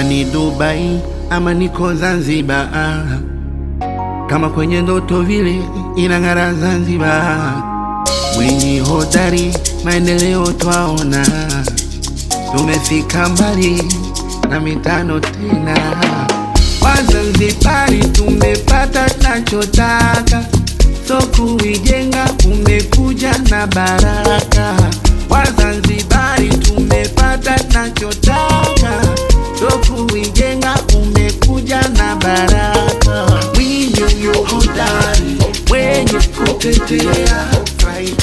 ni Dubai ama niko Zanzibar, kama kwenye ndoto vile inang'ara Zanzibar. Mwinyi hodari, maendeleo twaona, tumefika mbali na mitano tena. Wazanzibari tumepata tunachotaka, so kuijenga umekuja na baraka. Wazanzibari tumepata tunachotaka, so kuijenga umekuja na baraka. Mwinyi hodari, wenye kutetea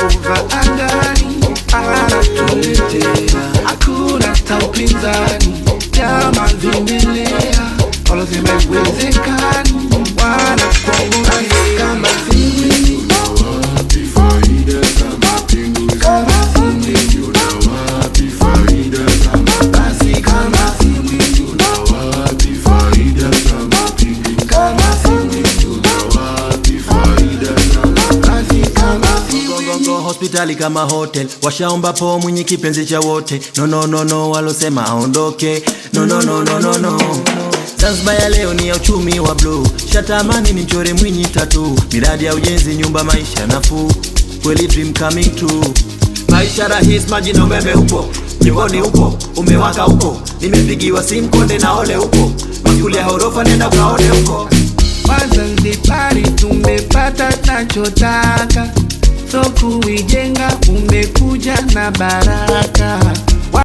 over angani, anatuletea, hakuna taupinzani, chama vimelea, olosema iwezekani, wanakuongea kama sisi. Hospitali kama hotel, washaomba po Mwinyi kipenzi cha wote. No, walosema aondoke. No. Zanzibar ya leo ni ya uchumi wa blue. Shatamani ni mchore Mwinyi tatu. Miradi ya ujenzi, nyumba, maisha nafuu. Kweli dream coming true. Maisha rahisi, maji na umeme upo. Jikoni upo, umewaka upo. Nimepigiwa simu Konde na Ole upo. Makuli ya horofa nenda ukaone uko. Wazanzibari tumepata tunachotaka, so kuijenga umekuja na baraka.